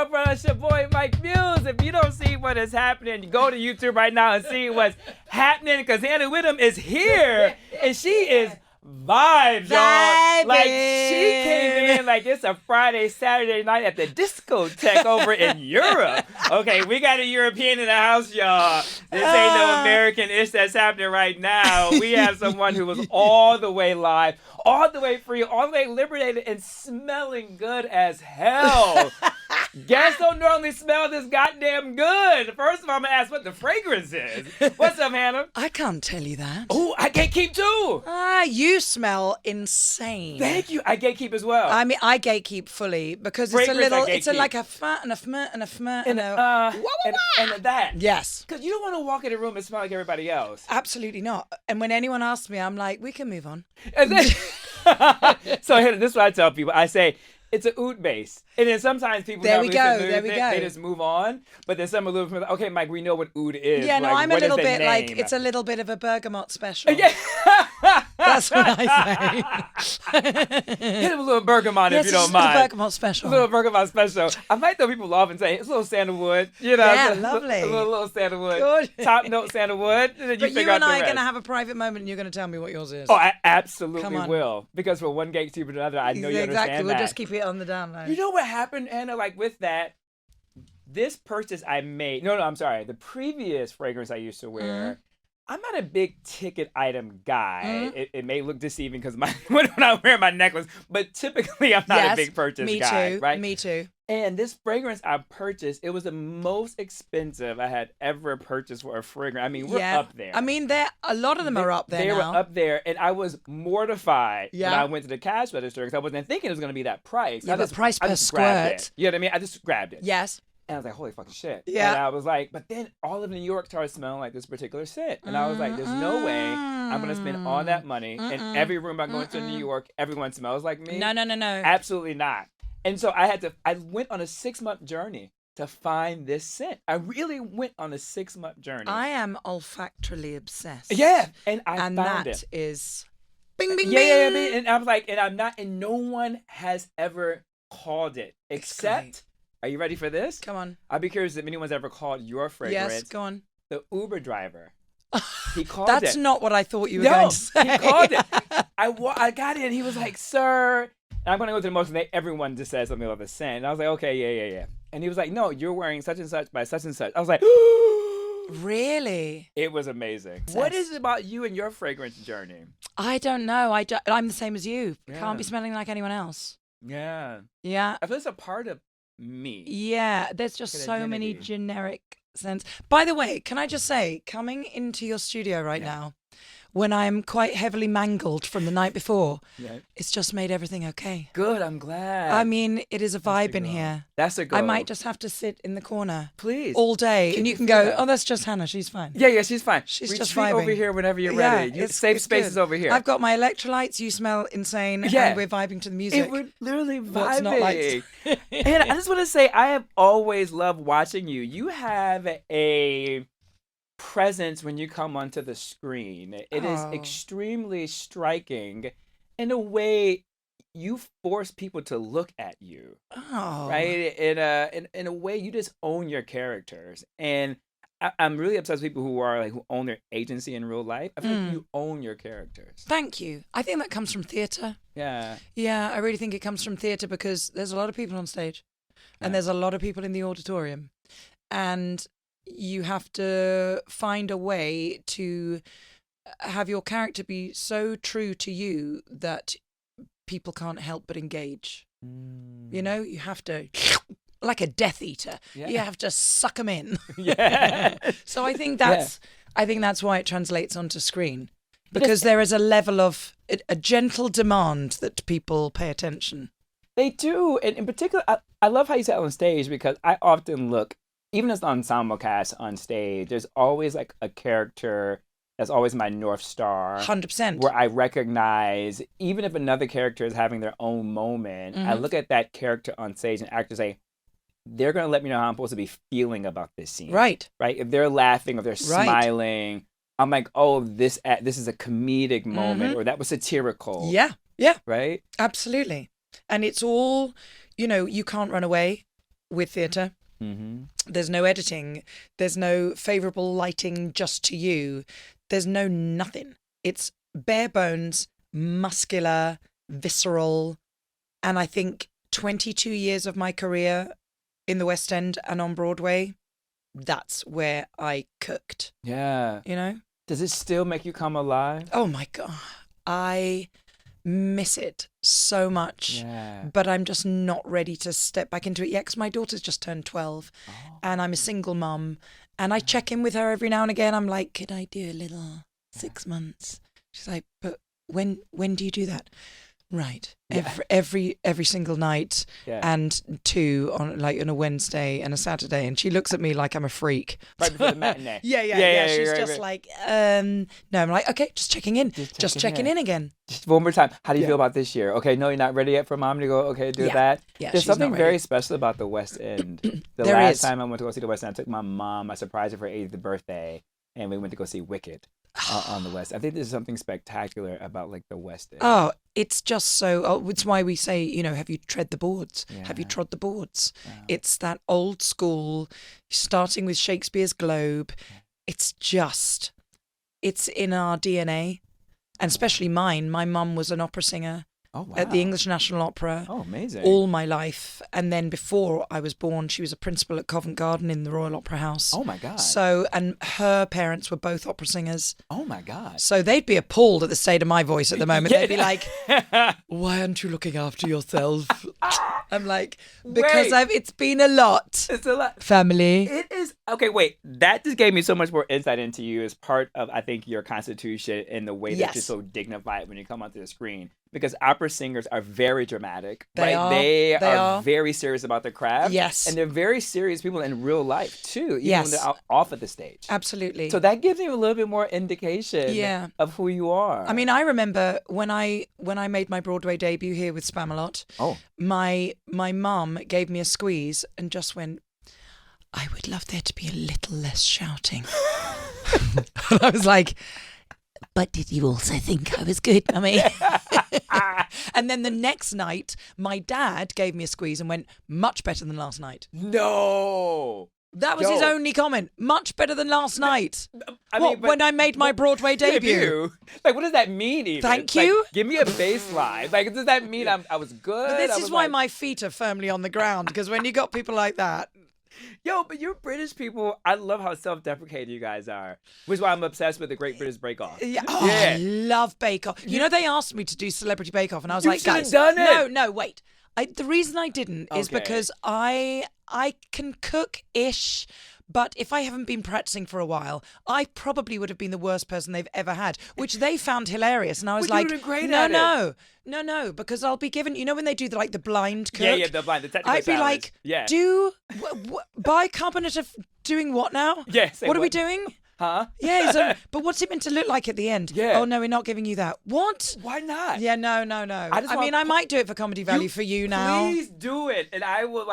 girlfriend? It's your boy Mike Muse. If you don't see what is happening, go to YouTube right now and see what's happening because Hannah Whittam is here and she is vibes, y'all. Like she came in like it's a Friday, Saturday night at the discotheque over in Europe. Okay, we got a European in the house, y'all. This ain't no American ish that's happening right now. We have someone who was all the way live, all the way free, all the way liberated, and smelling good as hell. Guests don't normally smell this goddamn good. First of all, I'm gonna ask what the fragrance is. What's up, Hannah? I can't tell you that. Oh, I gatekeep too. You smell insane. Thank you. I gatekeep as well. I mean, I gatekeep fully because it's Fragrance, I it's gatekeep. like a flirt and a flirt and a flirt and and that. Yes. Because you don't want to walk in a room and smell like everybody else. Absolutely not. And when anyone asks me, I'm like, we can move on. And then, so Hannah, this is what I tell people. I say, it's a oud base. And then sometimes people There we go. They just move on. But then some are a little bit like, okay, Mike, we know what oud is. Yeah, no, like, I'm a what is little the bit like, name? it's a little bit of a bergamot special. Yeah. That's what I say. Hit him a little bergamot Yes, if you don't it's mind. a bergamot special. A little bergamot special. I might throw people off and say it's a little sandalwood. You know, Yeah, it's a lovely. little sandalwood. Good. Top note sandalwood. And then But figure you out and the I are rest. going to have a private moment and you're going to tell me what yours is. Oh, I Come absolutely on. will. Because from one gatekeeper to another, I know you Exactly. understand We'll that. just keep it on the down low. You know what happened, Anna? Like with that, this purchase I made. No, I'm sorry. The previous fragrance I used to wear. I'm not a big ticket item guy. It may look deceiving because when I wear my necklace, but typically I'm not a big purchase guy. Too. Right? Me too. And this fragrance I purchased, it was the most expensive I had ever purchased for a fragrance. I mean, we're up there. I mean, a lot of them are up there They now. were up there, and I was mortified when Yeah. I went to the cash register because I wasn't thinking it was going to be that price. Yeah, but price I per just grabbed squirt. it. You know what I mean? I just grabbed it. Yes. And I was like, holy fucking shit. Yeah. And I was like, but then all of New York started smelling like this particular scent. And I was like, there's no way I'm going to spend all that money and every room I go into New York, everyone smells like me. No. Absolutely not. And so I went on a 6-month journey to find this scent. I really went on a 6-month journey. I am olfactorily obsessed. Yeah. And I and found that it. is bing, bing, Yeah, bing. and I was like, and I'm not, and no one has ever called it except, are you ready for this? Come on. I'd be curious if anyone's ever called your fragrance. Yes, go on. The Uber driver. He called it. That's not what I thought you were going to say. He called it. I got in. He was like, sir. And I'm going to go to the most, and everyone just said something about the scent. And I was like, okay, yeah. And he was like, no, you're wearing such and such by such and such. I was like, Really? it was amazing. What is it about you and your fragrance journey? I don't know. I'm the same as you. Yeah. Can't be smelling like anyone else. Yeah. Yeah. I feel it's a part of me. Yeah. There's just Good so many identity. generic scents. By the way, can I just say, coming into your studio right now, when I'm quite heavily mangled from the night before, it's just made everything okay. Good, I'm glad. I mean, it is a vibe in here. That's a go. I might just have to sit in the corner Please. all day, and you your can feet go, up. oh, that's just Hannah. She's fine. Yeah, she's fine. She's Retreat just vibing. over here whenever you're Yeah, ready. Safe spaces good. over here. I've got my electrolytes. You smell insane. Yeah. And we're vibing to the music. We're literally What's not vibing. like- And I just want to say, I have always loved watching you. You have a presence when you come onto the screen. It is extremely striking in a way you force people to look at you. Oh. Right? In a way you just own your characters. And I'm really obsessed with people who own their agency in real life. I feel like you own your characters. Thank you. I think that comes from theatre. Yeah. Yeah, I really think it comes from theatre because there's a lot of people on stage and there's a lot of people in the auditorium. And you have to find a way to have your character be so true to you that people can't help but engage. You know, you have to, like a Death Eater, you have to suck them in. Yeah. So I think that's why it translates onto screen, because there is a level of a gentle demand that people pay attention. They do. And in particular, I love how you say it on stage, because I often look, even as the ensemble cast on stage, there's always like a character that's always my North Star. 100%. Where I recognize, even if another character is having their own moment, I look at that character on stage and actors say, they're going to let me know how I'm supposed to be feeling about this scene. Right. Right? If they're laughing or they're smiling, I'm like, oh, this is a comedic moment, or that was satirical. Yeah. Yeah. Right? Absolutely. And it's all, you know, you can't run away with theatre. Mm-hmm. There's no editing. There's no favourable lighting just to you. There's no nothing. It's bare bones, muscular, visceral. And I think 22 years of my career in the West End and on Broadway, that's where I cooked. Yeah. You know? Does it still make you come alive? Oh my God. I miss it so much. Yeah. But I'm just not ready to step back into it yet because my daughter's just turned 12 and I'm a single mum. And I check in with her every now and again. I'm like, could I do a little 6 months? She's like, but when do you do that? Right. Yeah. Every single night Yeah. and 2 on a Wednesday and a Saturday. And she looks at me like I'm a freak. Right before the matinee. Yeah. She's right, just right. like, no, I'm like, okay, just checking in. Just checking in again. Just one more time. How do you Yeah. feel about this year? Okay, no, you're not ready yet for mom to go, okay, do Yeah. that. Yeah, There's she's not something ready. very special about the West End. The There last is. time I went to go see the West End, I took my mom. I surprised her for her 80th birthday, and we went to go see Wicked on the West. I think there's something spectacular about like the West End. Oh, it's just so. Oh, it's why we say, have you tread the boards? Have you Yeah. trod the boards? Yeah. It's that old school, starting with Shakespeare's Globe. It's in our DNA, and especially mine. My mum was an opera singer Oh, wow. at the English National Opera. Oh, amazing. All my life, and then before I was born, she was a principal at Covent Garden in the Royal Opera House. Oh, my God. So, and her parents were both opera singers. Oh, my God. So they'd be appalled at the state of my voice at the moment. Yeah. They'd be like, why aren't you looking after yourself? I'm like, because Wait. it's been a lot. It's a lot. Family. It is. Okay, wait. That just gave me so much more insight into you as part of, I think, your constitution and the way that Yes. you're so dignified when you come onto the screen. Because opera singers are very dramatic. They right? are. They They are are. very serious about their craft. Yes. And they're very serious people in real life, too, even Yes. when they're off of the stage. Absolutely. So that gives you a little bit more indication Yeah. of who you are. I mean, I remember when I made my Broadway debut here with Spamalot, Oh. my mum gave me a squeeze and just went, I would love there to be a little less shouting. And I was like, but did you also think I was good, Mummy? And then the next night, my dad gave me a squeeze and went, much better than last night. No. That was his Yo. only comment. Much better than last night. I What, mean, but- when I made my Broadway debut. Like, what does that mean even? Thank Like, you. give me a baseline. Like, does that mean I was good? But this I is was why like, my feet are firmly on the ground, because when you got people like that, Yo, but you're British people. I love how self-deprecating you guys are. Which is why I'm obsessed with the Great British Bake Off. yeah, oh, Yeah. I love Bake Off. You know, they asked me to do Celebrity Bake Off, and I was You like, should've guys, done it. no, wait. The reason I didn't is Okay. because I can cook-ish, but if I haven't been practicing for a while, I probably would have been the worst person they've ever had, which they found hilarious. And I was Well, you like, would've been great no, at it. no, because I'll be given, when they do the blind cook? Yeah, the technical I'd be challenge. like, yeah. bicarbonate of doing what now? Yeah, say What are we what? doing? Huh? Yeah, but what's it meant to look like at the end? Yeah. Oh, no, we're not giving you that. What? Why not? Yeah, no. I mean, I might do it for Comedy Valley for you now. Please do it. And I will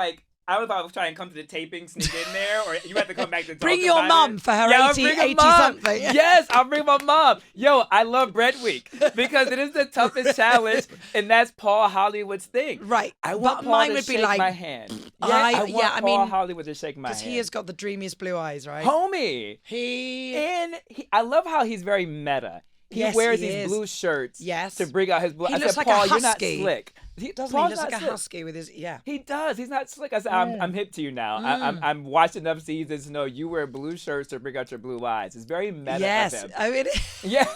I don't know if I will try and come to the taping, sneak in there, or you have to come back to talk Bring your about mum it. for her Yeah, I'll 80 bring a 80 mom. something. Yes, I'll bring my mom. Yo, I love Bread Week because it is the toughest challenge, and that's Paul Hollywood's thing. Right. I want But Paul mine to would be shake like, my hand. I want mean, Paul Hollywood to shake my hand. Because he has got the dreamiest blue eyes, right? Homie. He I love how he's very meta. He Yes, wears he these is. blue shirts Yes. to bring out his blue. He I looks said, like a Paul, you're not husky. slick. doesn't Paul's he? Looks not like a slick. husky with his, yeah. He does. He's not slick. I said, I'm hip to you now. I'm watching enough seasons to know you wear blue shirts to bring out your blue eyes. It's very meta Yes. of him. Oh, it is. Yeah.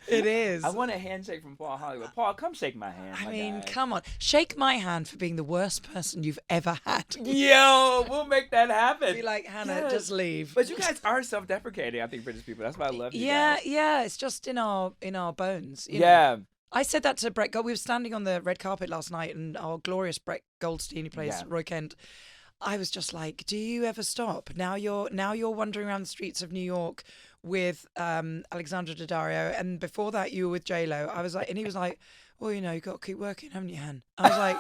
It is. I want a handshake from Paul Hollywood. Paul, come shake my hand. I my mean, guy. come on. Shake my hand for being the worst person you've ever had. Yo, we'll make that happen. Be like, Hannah, Yes. just leave. But you guys are self-deprecating, I think, British people. That's why I love you Yeah, guys. yeah. It's just in our bones. you know. Yeah. I said that to Brett. We were standing on the red carpet last night, and our glorious Brett Goldstein, who plays Yeah. Roy Kent, I was just like, "Do you ever stop? Now you're wandering around the streets of New York with Alexandra Daddario, and before that you were with J Lo." I was like, and he was like, "Well, you've got to keep working, haven't you, Han?" I was like,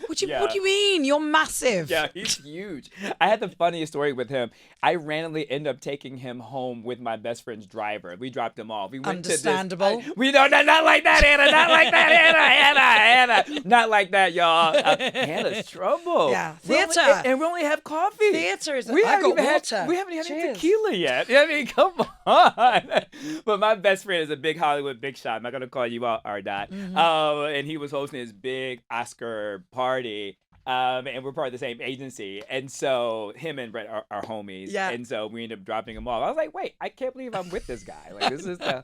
What do you mean? You're massive. Yeah, he's huge. I had the funniest story with him. I randomly ended up taking him home with my best friend's driver. We dropped him off. We went Understandable. to this. We don't. Not like that, Anna. Not like that, Anna. Not like that, y'all. Hannah's trouble. Yeah. Theater. And we only have coffee. Theater is. We I got haven't water. we haven't had any Cheers. tequila yet. I mean, come on. But my best friend is a big Hollywood big shot. I'm not gonna call you out, Ardot. And he was hosting his big Oscar party. And we're part of the same agency. And so him and Brett are homies. Yeah. And so we ended up dropping him off. I was like, wait, I can't believe I'm with this guy. Like, this is the...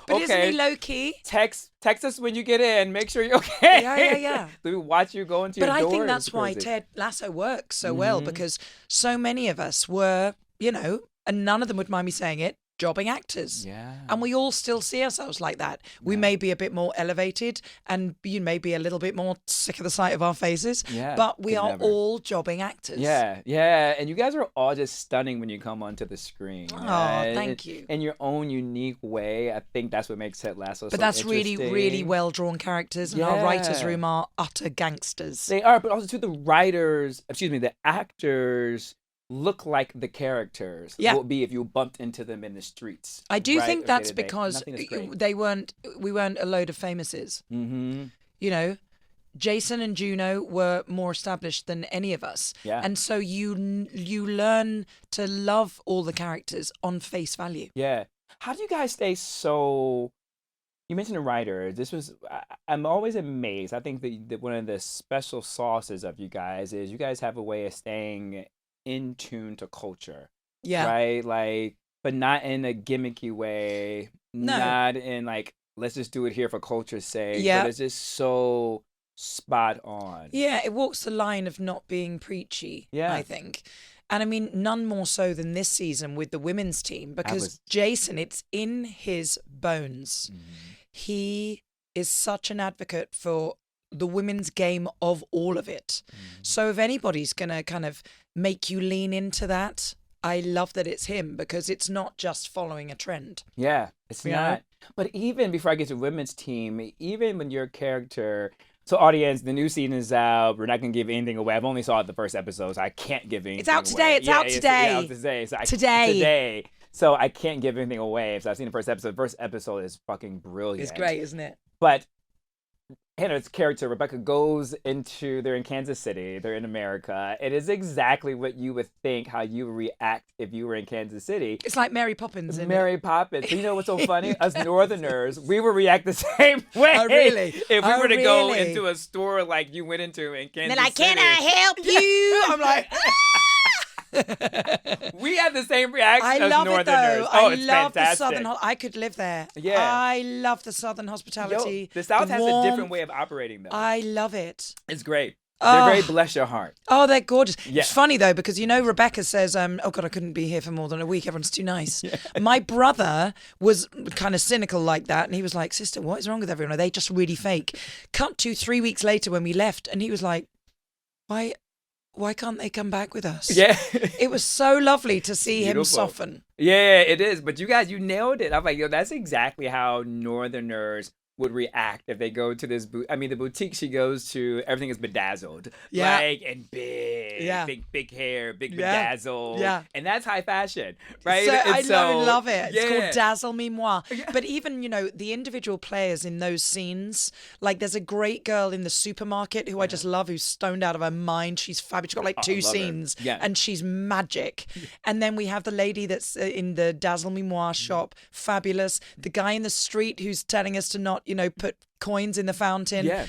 But okay. isn't he low-key? Text us when you get in. Make sure you're okay. Yeah. So we watch you go into your door. But I think that's why Ted Lasso works so well, because so many of us were, and none of them would mind me saying it, jobbing actors. Yeah. And we all still see ourselves like that. We may be a bit more elevated and you may be a little bit more sick of the sight of our faces, but we are all jobbing actors. Yeah. And you guys are all just stunning when you come onto the screen. Oh, thank you. In your own unique way. I think that's what makes Ted Lasso so that's interesting. really, really well-drawn characters, and our writers' room are utter gangsters. They are, but also too, the actors look like the characters would be if you bumped into them in the streets. I do think that's because we weren't a load of famouses. Mm-hmm. Jason and Juno were more established than any of us. Yeah. And so you learn to love all the characters on face value. Yeah. How do you guys stay so... You mentioned the writer. I'm always amazed. I think that one of the special sauces of you guys is you guys have a way of staying in tune to culture. Yeah. Right? Like, but not in a gimmicky way. No. Not in like, let's just do it here for culture's sake. Yeah. But it's just so spot on. Yeah, it walks the line of not being preachy, I think. And I mean, none more so than this season with the women's team, because Jason, it's in his bones. Mm-hmm. He is such an advocate for the women's game of all of it. So if anybody's going to kind of make you lean into that, I love that it's him, because it's not just following a trend. Yeah, it's not. But even before I get to women's team, even when your character... So audience, the new season is out. We're not going to give anything away. I've only saw the first episode, so I can't give anything away. It's out today. It's out today. Today. So I can't give anything away. So I've seen the first episode. The first episode is fucking brilliant. It's great, isn't it? But Hannah's character, Rebecca, they're in Kansas City, they're in America. It is exactly what you would think, how you would react if you were in Kansas City. It's like Mary Poppins, isn't it? Mary Poppins. So you know what's so funny? Us Northerners, we would react the same way. Oh, really? If we were to go into a store like you went into in Kansas City. They're like, can I help you? I'm like... We have the same reaction I as love Northerners. It though. Oh, it's love fantastic. The Southern. I could live there. Yeah. I love the Southern hospitality. The South has a different way of operating, though. I love it. It's great. They're very bless your heart. Oh, they're gorgeous. Yeah. It's funny though, because Rebecca says, oh God, I couldn't be here for more than a week. Everyone's too nice. Yeah. My brother was kind of cynical like that. And he was like, sister, what is wrong with everyone? Are they just really fake? Cut to 3 weeks later when we left, and he was like, why can't they come back with us? Yeah. It was so lovely to see him soften. Yeah, it is. But you guys, you nailed it. I'm like, that's exactly how Northerners would react if they go to this the boutique she goes to, everything is bedazzled. Yeah. Like, and big, big hair, big bedazzled. Yeah. And that's high fashion, right? So I love it. Yeah. It's called Dazzle Me Moi. Yeah. But even, the individual players in those scenes, like there's a great girl in the supermarket who I just love, who's stoned out of her mind. She's fabulous. She's got like 2 scenes and she's magic. And then we have the lady that's in the Dazzle Me Moi shop, fabulous. The guy in the street who's telling us to not, put coins in the fountain. Yeah.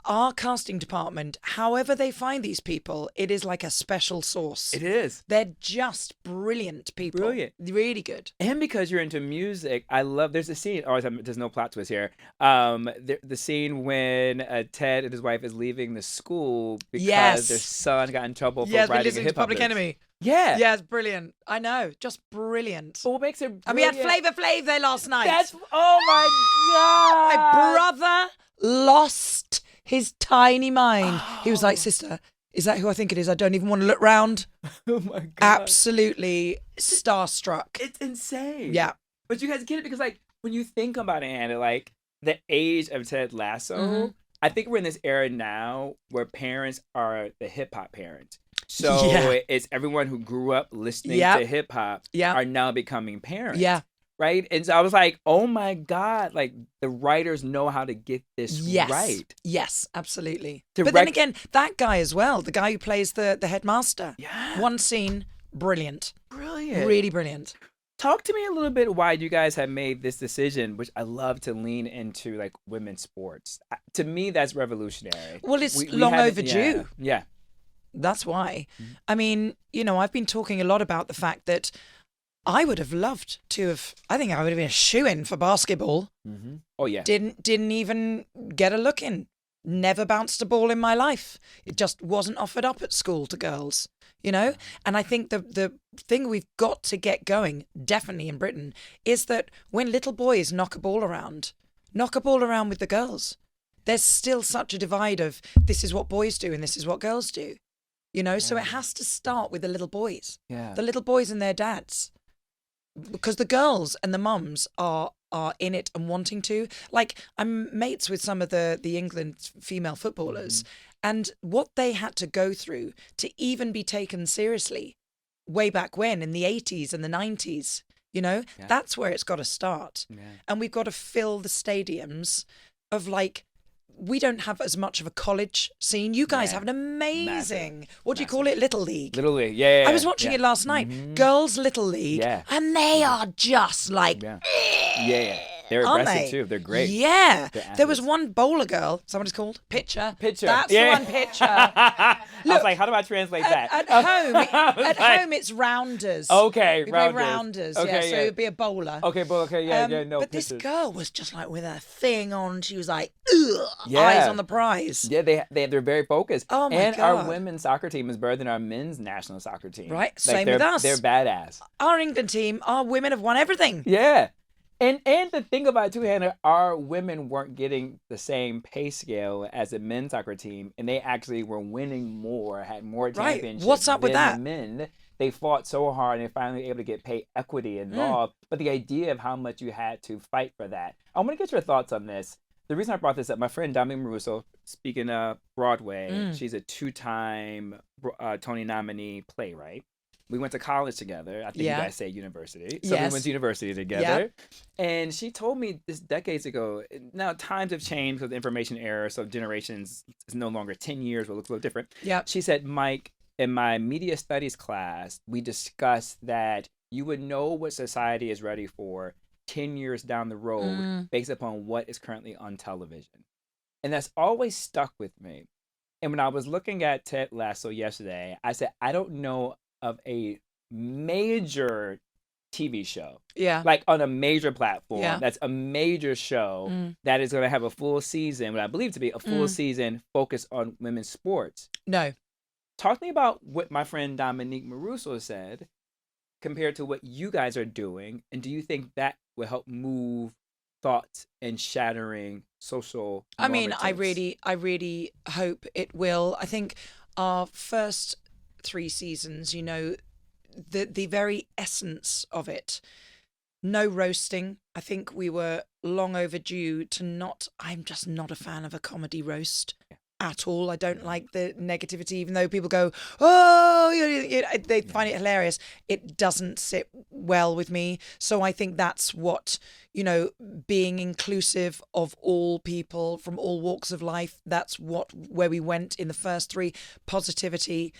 Our casting department, however they find these people, it is like a special sauce. It is. They're just brilliant people. Brilliant. Really good. And because you're into music, there's a scene, there's no plot twist here. The scene when Ted and his wife is leaving the school because their son got in trouble for writing a hip hop Public Enemy. Yeah. Yeah, it's brilliant. I know. Just brilliant. But what makes it brilliant? And we had Flavor Flav there last night. Oh my God. My brother lost his tiny mind. He was like, sister, is that who I think it is? I don't even want to look round. Oh my God. Absolutely starstruck. It's insane. Yeah. But you guys get it because, like, when you think about it, Hannah, like, the age of Ted Lasso, I think we're in this era now where parents are the hip hop parents. So it's everyone who grew up listening to hip hop are now becoming parents. Yeah. Right? And so I was like, oh my God, like the writers know how to get this right. Yes, absolutely. But then again, that guy as well, the guy who plays the headmaster. Yeah. One scene, brilliant. Brilliant. Really brilliant. Talk to me a little bit why you guys have made this decision, which I love to lean into like women's sports. To me, that's revolutionary. Well, it's long overdue. Yeah. That's why. I mean, I've been talking a lot about the fact that I would have loved to have. I think I would have been a shoo-in for basketball. Mm-hmm. Oh yeah. Didn't even get a look in. Never bounced a ball in my life. It just wasn't offered up at school to girls. And I think the thing we've got to get going, definitely in Britain, is that when little boys knock a ball around with the girls. There's still such a divide of this is what boys do and this is what girls do. So it has to start with the little boys. Yeah. The little boys and their dads. Because the girls and the mums are in it and wanting to. Like, I'm mates with some of the England female footballers, and what they had to go through to even be taken seriously way back when in the 80s and the 90s, that's where it's got to start. Yeah. And we've got to fill the stadiums of like, we don't have as much of a college scene. You guys have an amazing, what do you call it? Little League. Little League, yeah. I was watching it last night. Girls Little League. Yeah. And they are just like... Yeah. They're aggressive too. They're great. Yeah. There was one bowler girl, somebody's called Pitcher. That's the one, Pitcher. I was like, how do I translate that? At home, it's rounders. Okay, we play rounders. Okay, so it would be a bowler. Okay, no. But this girl was just like with her thing on. She was like, eyes on the prize. Yeah, they're very focused. Oh my God. Our women's soccer team is better than our men's national soccer team. Right, like, same with us. They're badass. Our England team, our women have won everything. Yeah. And the thing about it too, Hannah, our women weren't getting the same pay scale as the men's soccer team, and they actually were winning more, had more championships. What's up with that? The men, they fought so hard and they finally were able to get pay equity involved. But the idea of how much you had to fight for that, I want to get your thoughts on this. The reason I brought this up, my friend Dominique Maruso, speaking of Broadway, she's a 2-time Tony nominee playwright. We went to college together. I think you guys say university. So we went to university together. Yep. And she told me this decades ago, now times have changed because of the information era, so generations is no longer 10 years, but it looks a little different. Yep. She said, Mike, in my media studies class, we discussed that you would know what society is ready for 10 years down the road based upon what is currently on television. And that's always stuck with me. And when I was looking at Ted Lasso yesterday, I said, I don't know of a major TV show, like on a major platform, that's a major show that is going to have a full season, what I believe to be a full season focused on women's sports. No. Talk to me about what my friend Dominique Maruso said compared to what you guys are doing, and do you think that will help move thoughts and shattering social normatives? I really hope it will. I think our first 3 seasons, the very essence of it, no roasting. I think we were long overdue to I'm just not a fan of a comedy roast at all. I don't like the negativity, even though people go, they find it hilarious. It doesn't sit well with me. So I think that's what, being inclusive of all people from all walks of life, that's where we went in the first 3. Positivity.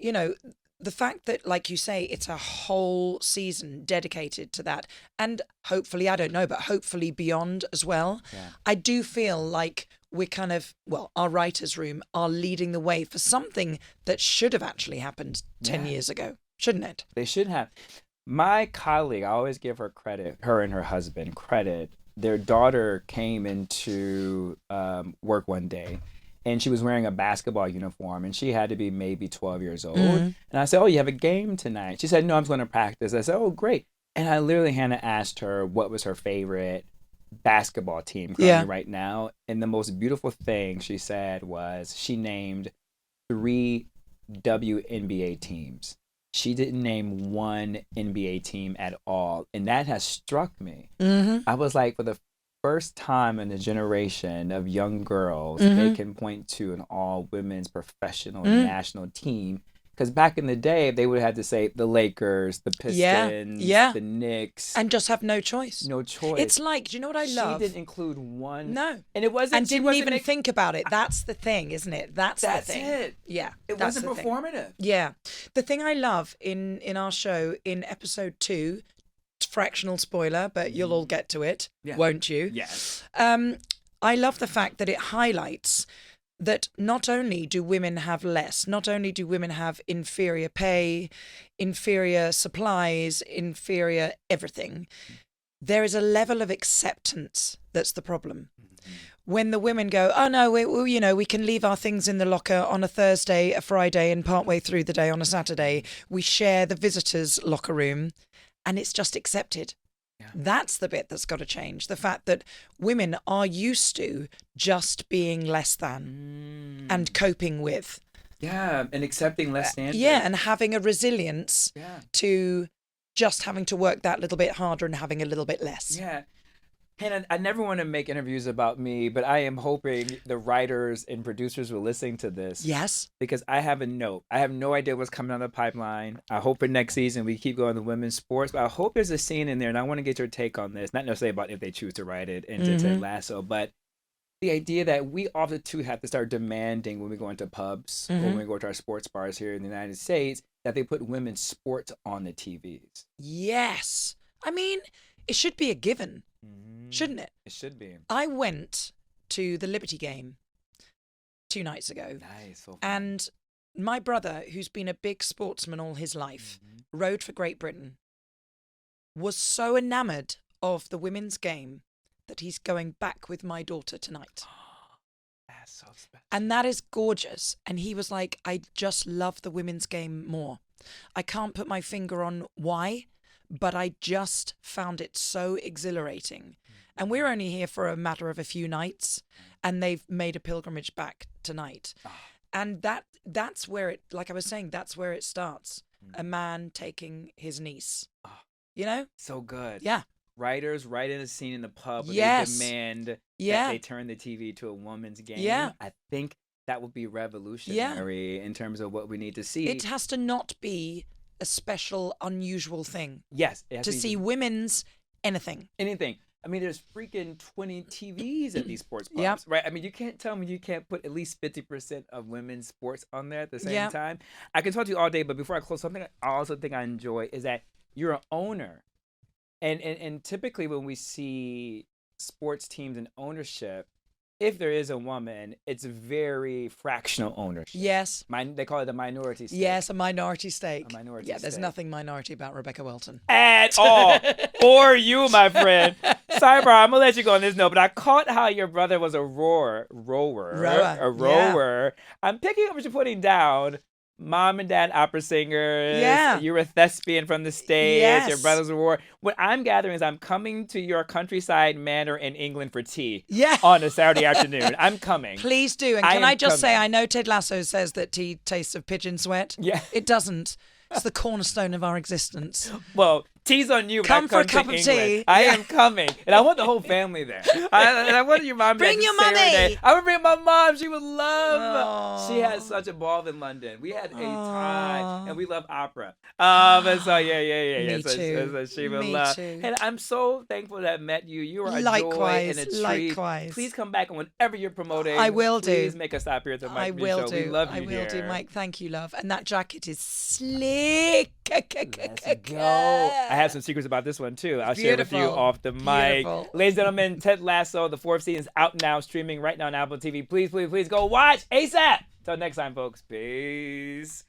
The fact that, like you say, it's a whole season dedicated to that, and hopefully, I don't know, but hopefully beyond as well. Yeah. I do feel like we're kind of, our writers' room are leading the way for something that should have actually happened 10 years ago, shouldn't it? They should have. My colleague, I always give her credit, her and her husband credit. Their daughter came into work one day, and she was wearing a basketball uniform, and she had to be maybe 12 years old. And I said, you have a game tonight? She said, no, I'm going to practice. I said, oh, great. And I literally, Hannah, asked her what was her favorite basketball team currently right now. And the most beautiful thing she said was she named 3 WNBA teams. She didn't name one NBA team at all. And that has struck me. I was like, for the first time in a generation of young girls they can point to an all women's professional national team. Because back in the day, they would have to say the Lakers, the Pistons, the Knicks. And just have no choice. No choice. It's like, do you know what I love? She didn't include one. No. And it wasn't. And didn't even think about it. That's the thing, isn't it? That's the thing. It. Yeah. It wasn't performative. Yeah. The thing I love in our show, in episode 2, fractional spoiler, but you'll all get to it, won't you? Yes. I love the fact that it highlights that not only do women have less, not only do women have inferior pay, inferior supplies, inferior everything, there is a level of acceptance that's the problem. When the women go, oh no, we can leave our things in the locker on a Thursday, a Friday, and partway through the day on a Saturday, we share the visitors' locker room, and it's just accepted. Yeah. That's the bit that's got to change. The fact that women are used to just being less than and coping with. Yeah, and accepting less standards. Yeah, and having a resilience to just having to work that little bit harder and having a little bit less. Yeah. Hannah, I never want to make interviews about me, but I am hoping the writers and producers will listen to this. Yes. Because I have a note. I have no idea what's coming down the pipeline. I hope for next season we keep going to women's sports, but I hope there's a scene in there, and I want to get your take on this. Not necessarily about if they choose to write it into Ted Lasso, but the idea that we often too have to start demanding when we go into pubs or when we go to our sports bars here in the United States that they put women's sports on the TVs. Yes. I mean, it should be a given. Shouldn't it? It should be. I went to the Liberty game 2 nights ago. Nice. So and my brother, who's been a big sportsman all his life, rode for Great Britain, was so enamored of the women's game that he's going back with my daughter tonight. That's so special. And that is gorgeous. And he was like, I just love the women's game more. I can't put my finger on why, but I just found it so exhilarating. And we're only here for a matter of a few nights, and they've made a pilgrimage back tonight. And that's where it, like I was saying, that's where it starts. A man taking his niece. You know? So good. Yeah. Writers write in a scene in the pub where they demand that they turn the TV to a woman's game. Yeah. I think that would be revolutionary in terms of what we need to see. It has to not be a special, unusual thing. Yes. To see women's anything. Anything. I mean, there's freaking 20 TVs at these sports pubs, right? I mean, you can't tell me you can't put at least 50% of women's sports on there at the same time. I can talk to you all day, but before I close, something I also think I enjoy is that you're an owner. And typically when we see sports teams and ownership, if there is a woman, it's very fractional ownership. Yes. They call it a minority stake. Yes, a minority stake. A minority stake. There's stake. Nothing minority about Rebecca Welton. At all. Or you, my friend. Sidebar, I'm going to let you go on this note, but I caught how your brother was a rower. Yeah. I'm picking up what you're putting down. Mom and dad opera singers. Yeah. You're a thespian from the stage. Yes. Your brother's a roar. What I'm gathering is I'm coming to your countryside manor in England for tea. Yeah. On a Saturday afternoon. I'm coming. Please do. And can I just say, I know Ted Lasso says that tea tastes of pigeon sweat. Yeah. It doesn't. It's the cornerstone of our existence. Well, tea's on you. Come for a cup of tea. I am coming, and I want the whole family there. I want your mom. Bring your mommy. I would bring my mom. She would love. She had such a ball in London. We had a time, and we love opera. And so yeah. Me too. So she would Me love. too. And I'm so thankful that I met you. You are a Likewise. joy and a treat. Likewise. Please come back, and whenever you're promoting, I will do. Please make a stop here at the Mike Muse Show. We love you I will here. do, Mike. Thank you, love. And that jacket is slick. Let's go. I have some secrets about this one too. I'll share with you off the mic. Beautiful. Ladies and gentlemen, Ted Lasso, the 4th season is out now, streaming right now on Apple TV. Please go watch ASAP. Till next time, folks. Peace.